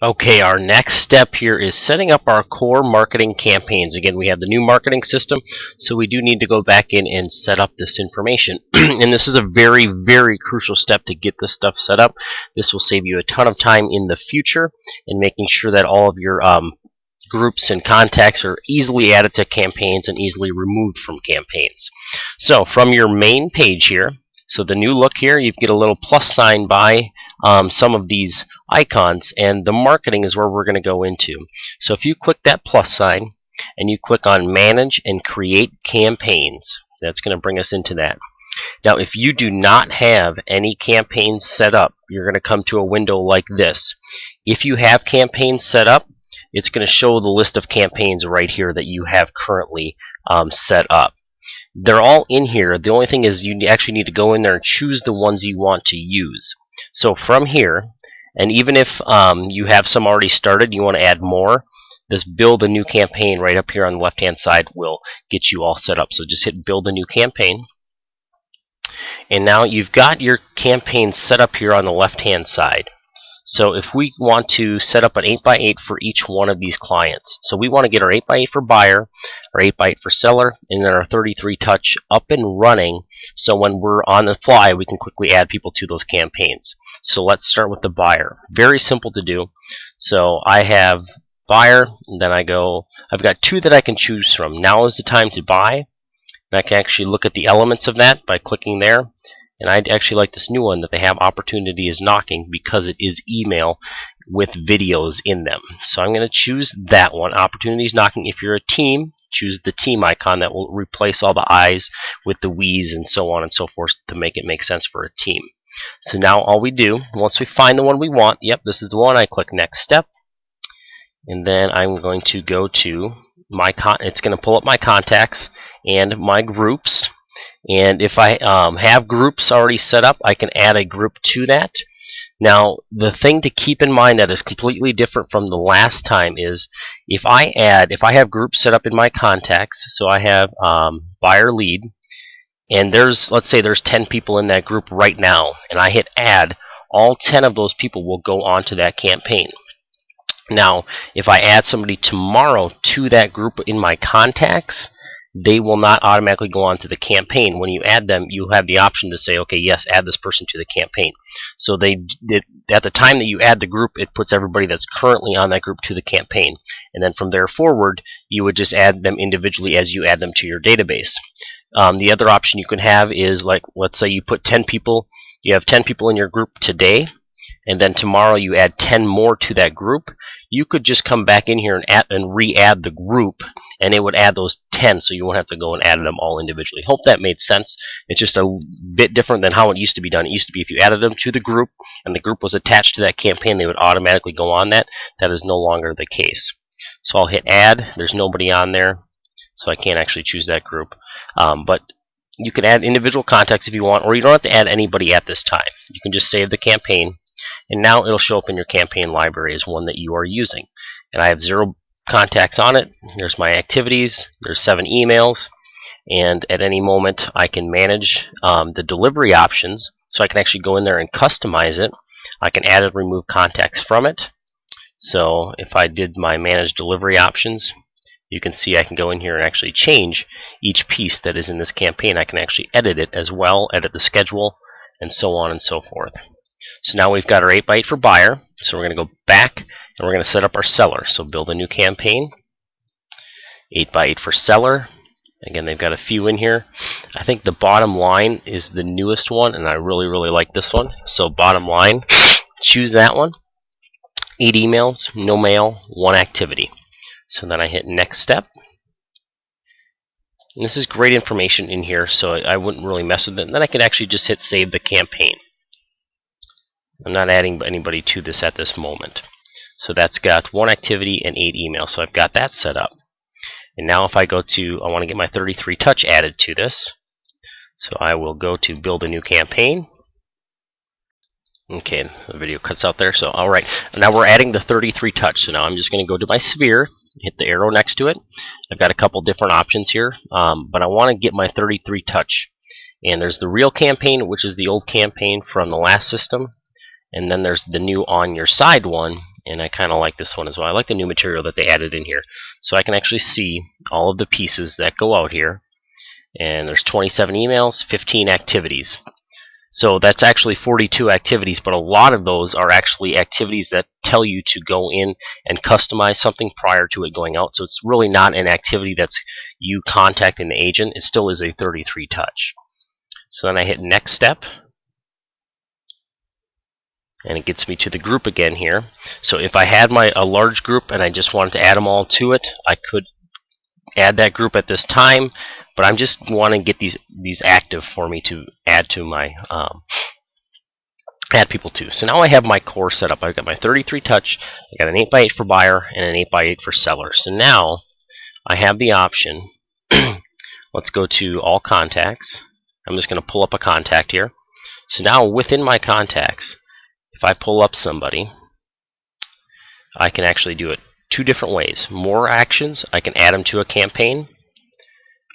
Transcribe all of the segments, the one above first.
Okay, our next step here is setting up our core marketing campaigns. Again, we have the new marketing system, so we do need to go back in and set up this information. And this is a very, very crucial step to get this stuff set up. This will save you a ton of time in the future in making sure that all of your groups and contacts are easily added to campaigns and easily removed from campaigns. So from your main page here, so the new look here, you get a little plus sign by some of these icons, and the marketing is where we're going to go into. So if you click that plus sign and you click on manage and create campaigns, that's going to bring us into that. Now if you do not have any campaigns set up, you're going to come to a window like this. If you have campaigns set up, it's going to show the list of campaigns right here that you have currently set up. They're all in here. The only thing is you actually need to go in there and choose the ones you want to use. So from here, and even if you have some already started, you want to add more, this build a new campaign right up here on the left hand side will get you all set up. So just hit build a new campaign, and now you've got your campaign set up here on the left hand side. So if we want to set up an 8x8 for each one of these clients, so we want to get our 8x8 for buyer, our 8x8 for seller, and then our 33 touch up and running, so when we're on the fly we can quickly add people to those campaigns. So let's start with the buyer. Very simple to do. So I have buyer, and then I've got two that I can choose from. Now is the time to buy, and I can actually look at the elements of that by clicking there. And I'd actually like this new one that they have opportunity is knocking, because it is email with videos in them. So I'm going to choose that one, opportunity is knocking. If you're a team, choose the team icon. That will replace all the I's with the we's and so on and so forth to make it make sense for a team. So now all we do, once we find the one we want, yep, this is the one, I click next step, and then I'm going to go to it's going to pull up my contacts and my groups. And if I have groups already set up, I can add a group to that. Now, the thing to keep in mind that is completely different from the last time is if I have groups set up in my contacts, so I have buyer lead, and let's say there's 10 people in that group right now, and I hit add, all 10 of those people will go onto that campaign. Now, if I add somebody tomorrow to that group in my contacts, they will not automatically go on to the campaign. When you add them, you have the option to say, okay, yes, add this person to the campaign. So at the time that you add the group, it puts everybody that's currently on that group to the campaign. And then from there forward, you would just add them individually as you add them to your database. The other option you can have is, like, let's say you put 10 people, you have 10 people in your group today, and then tomorrow you add 10 more to that group. You could just come back in here and re-add the group, and it would add those 10, so you won't have to go and add them all individually. Hope that made sense. It's just a bit different than how it used to be done. It used to be if you added them to the group and the group was attached to that campaign, they would automatically go on that. That is no longer the case. So I'll hit add. There's nobody on there, so I can't actually choose that group. But you can add individual contacts if you want, or you don't have to add anybody at this time. You can just save the campaign, and now it'll show up in your campaign library as one that you are using. And I have 0 contacts on it. There's my activities. There's 7 emails, and at any moment I can manage the delivery options, so I can actually go in there and customize it. I can add and remove contacts from it. So if I did my manage delivery options, you can see I can go in here and actually change each piece that is in this campaign. I can actually edit it as well, edit the schedule, and so on and so forth. So now we've got our 8x8 for buyer. So we're going to go back and we're going to set up our seller. So build a new campaign, 8x8 for seller. Again, they've got a few in here. I think the bottom line is the newest one, and I really, really like this one. So bottom line, choose that one. 8 emails, no mail, 1 activity. So then I hit next step. And this is great information in here, so I wouldn't really mess with it. And then I could actually just hit save the campaign. I'm not adding anybody to this at this moment. So that's got 1 activity and 8 emails. So I've got that set up. And now if I go to, I want to get my 33 touch added to this. So I will go to build a new campaign. Okay, the video cuts out there. So alright, now we're adding the 33 touch. So now I'm just going to go to my sphere, hit the arrow next to it. I've got a couple different options here, but I want to get my 33 touch. And there's the real campaign, which is the old campaign from the last system. And then there's the new on your side one, and I kind of like this one as well. I like the new material that they added in here, so I can actually see all of the pieces that go out here. And there's 27 emails, 15 activities. So that's actually 42 activities, but a lot of those are actually activities that tell you to go in and customize something prior to it going out. So it's really not an activity that's you contacting the agent. It still is a 33 touch. So then I hit next step, and it gets me to the group again here. So if I had a large group and I just wanted to add them all to it, I could add that group at this time, but I'm just wanting to get these active for me to add to my add people to. So now I have my core set up. I've got my 33 touch, I got an 8x8 for buyer and an 8x8 for seller. So now I have the option. Let's go to all contacts. I'm just going to pull up a contact here. So now within my contacts, if I pull up somebody, I can actually do it two different ways. More actions, I can add them to a campaign,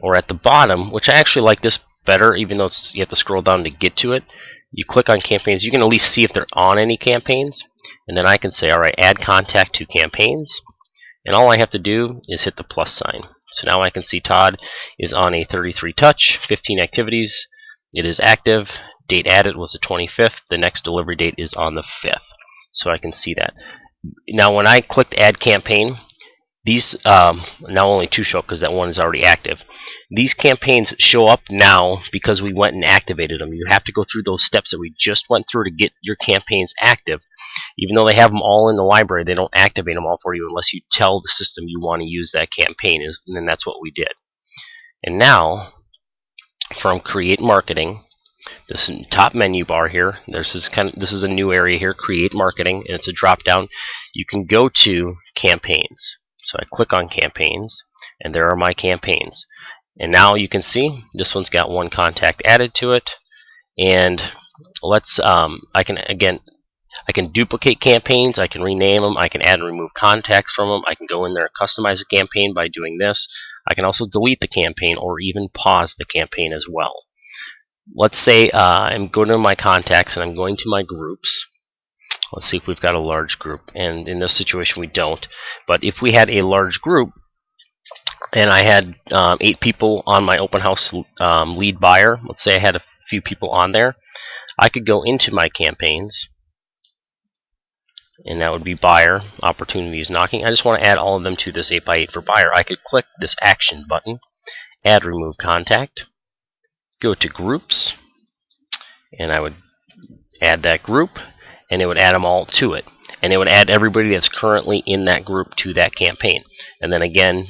or at the bottom, which I actually like this better, even though you have to scroll down to get to it. You click on campaigns, you can at least see if they're on any campaigns, and then I can say, alright, add contact to campaigns, and all I have to do is hit the plus sign. So now I can see Todd is on a 33 touch, 15 activities, it is active, date added was the 25th, the next delivery date is on the 5th. So I can see that. Now when I clicked add campaign, these now only two show up because that one is already active. These campaigns show up now because we went and activated them. You have to go through those steps that we just went through to get your campaigns active. Even though they have them all in the library, they don't activate them all for you unless you tell the system you want to use that campaign, and then that's what we did. And now from Create Marketing, this top menu bar here, this is a new area here, Create Marketing, and it's a drop down. You can go to Campaigns. So I click on Campaigns, and there are my campaigns. And now you can see this one's got one contact added to it. And let's I can duplicate campaigns, I can rename them, I can add and remove contacts from them, I can go in there and customize a campaign by doing this. I can also delete the campaign or even pause the campaign as well. Let's say I'm going to my contacts and I'm going to my groups. Let's see if we've got a large group, and in this situation we don't. But if we had a large group and I had 8 people on my open house lead buyer, let's say I had a few people on there, I could go into my campaigns, and that would be buyer, opportunities knocking. I just want to add all of them to this 8x8 for buyer. I could click this action button, add remove contact, go to groups, and I would add that group, and it would add them all to it, and it would add everybody that's currently in that group to that campaign. And then again,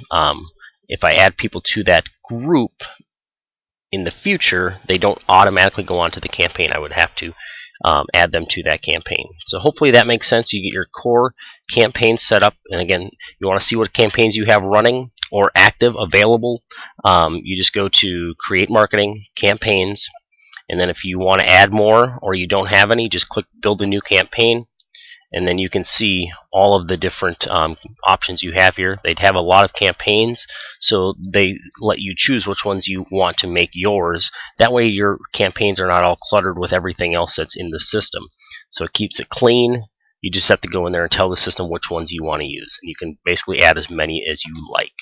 if I add people to that group in the future, they don't automatically go onto the campaign. I would have to add them to that campaign. So hopefully that makes sense. You get your core campaign set up, and again, you want to see what campaigns you have running or active available. You just go to Create Marketing, Campaigns, and then if you want to add more or you don't have any, just click Build a New Campaign, and then you can see all of the different options you have here. They'd have a lot of campaigns, so they let you choose which ones you want to make yours. That way your campaigns are not all cluttered with everything else that's in the system. So it keeps it clean. You just have to go in there and tell the system which ones you want to use, and you can basically add as many as you like.